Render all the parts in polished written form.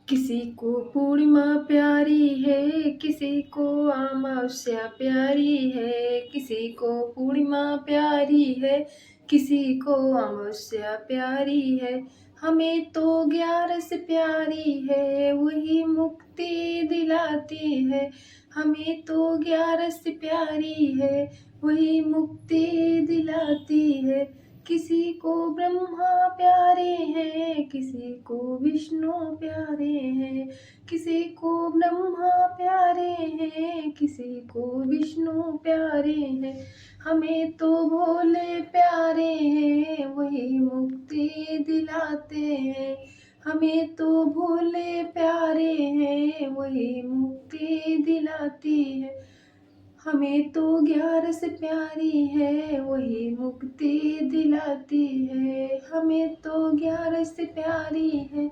किसी को पूर्णिमा प्यारी है, किसी को अमावस्या प्यारी है, किसी को पूर्णिमा प्यारी है, किसी को अमावस्या प्यारी है। हमें तो 11 प्यारी है, वही मुक्ति दिलाती है। हमें तो 11 प्यारी है, वही मुक्ति दिलाती है। किसी को ब्रह्मा प्यारे हैं, किसी को विष्णु प्यारे हैं, किसी को ब्रह्मा प्यारे हैं, किसी को विष्णु प्यारे हैं। हमें तो भोले प्यारे हैं, वही मुक्ति दिलाते हैं। हमें तो भोले प्यारे हैं, वही मुक्ति दिलाती है। हमें तो 11 प्यारी है, वही मुक्ति दिलाती है। हमें तो 11 प्यारी है,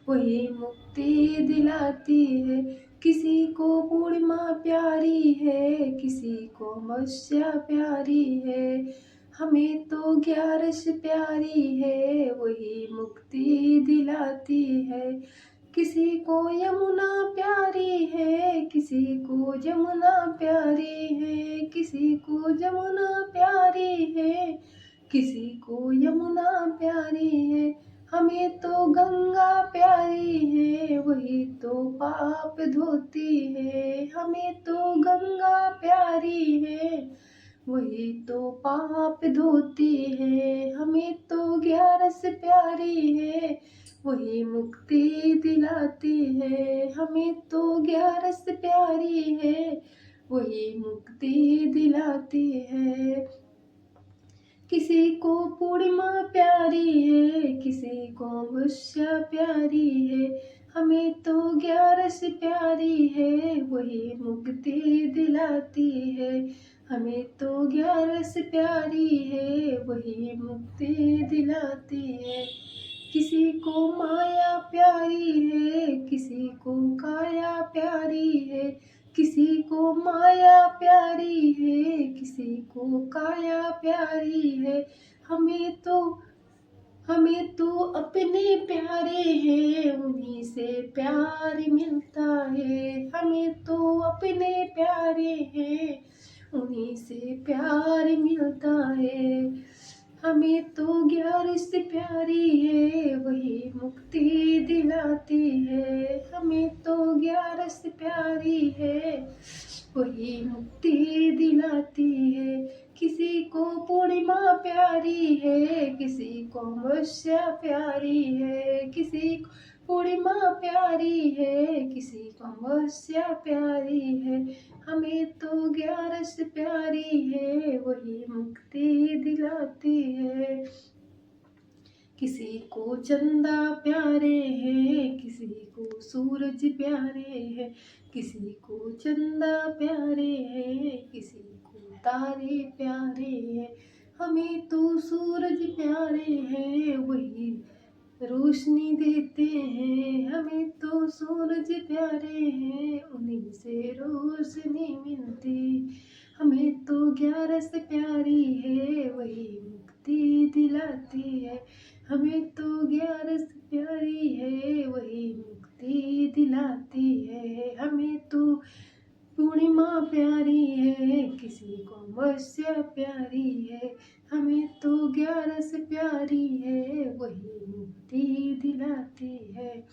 वही मुक्ति दिलाती है। किसी को पूर्णिमा प्यारी है, किसी को अमावस्या प्यारी है। हमें तो 11 प्यारी है, वही मुक्ति दिलाती है। किसी को यमुना प्यारी है, किसी को जमुना प्यारी है, किसी को जमुना प्यारी है, किसी को यमुना प्यारी है। हमें तो गंगा प्यारी है, वही तो पाप धोती है। हमें तो गंगा प्यारी है, वही तो पाप धोती है। हमें तो 11 प्यारी है, वही मुक्ति दिलाती है। हमें तो 11 प्यारी है, वही मुक्ति दिलाती है। किसी को पूर्णिमा प्यारी है, किसी को अमावस्या प्यारी है। हमें तो 11 प्यारी है, वही मुक्ति दिलाती है। हमें तो 11 प्यारी है, वही मुक्ति दिलाती है। किसी को माया प्यारी है, किसी को काया प्यारी है, किसी को माया प्यारी है, किसी को काया प्यारी है। हमें तो अपने प्यारे हैं, उन्हीं से प्यार मिलता है। हमें तो अपने प्यारे हैं, उन्हीं से प्यार मिलता है। हमें तो 11 प्यारी है, वही मुक्ति दिलाती है। हमें तो 11 प्यारी है, वही मुक्ति दिलाती है। किसी को पूर्णिमा प्यारी है, किसी को अमावस्या प्यारी है, किसी को पूर्णिमा प्यारी है, किसी को अमावस्या प्यारी है। हमें तो 11 प्यारी है, वही मुक्ति दिलाती है। किसी को चंदा प्यारे हैं, किसी को सूरज प्यारे हैं, किसी को चंदा प्यारे हैं, किसी को तारे प्यारे हैं। हमें तो सूरज प्यारे हैं, वही रोशनी देते हैं। हमें तो सूरज प्यारे हैं, उन्हीं से रोशनी मिलती। हमें तो 11 प्यारी है, वही मुक्ति दिलाती है। हमें तो 11 प्यारी है, वही मुक्ति दिलाती है। हमें तो पूर्णिमा प्यारी है, किसी को अमावस्या प्यारी है। हमें तो 11 प्यारी है, वही मुक्ति दिलाती है।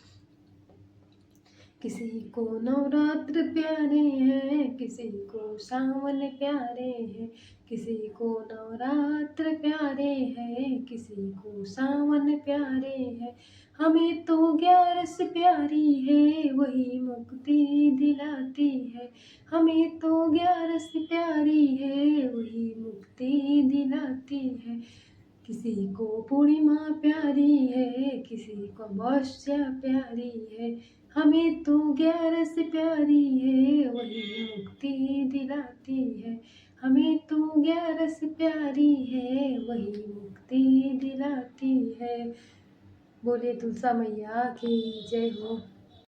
किसी को नवरात्र प्यारे हैं, किसी को सावन प्यारे हैं, किसी को नवरात्र प्यारे हैं, किसी को सावन प्यारे हैं। हमें तो 11 प्यारी है, वही मुक्ति दिलाती है। हमें तो 11 प्यारी है, वही मुक्ति दिलाती है। किसी को पूर्णिमा प्यारी है, किसी को अमावस्या प्यारी है। हमें तो 11 प्यारी है, वही मुक्ति दिलाती है। हमें तो 11 प्यारी है, वही मुक्ति दिलाती है। बोले तुलसा मैया की जय हो।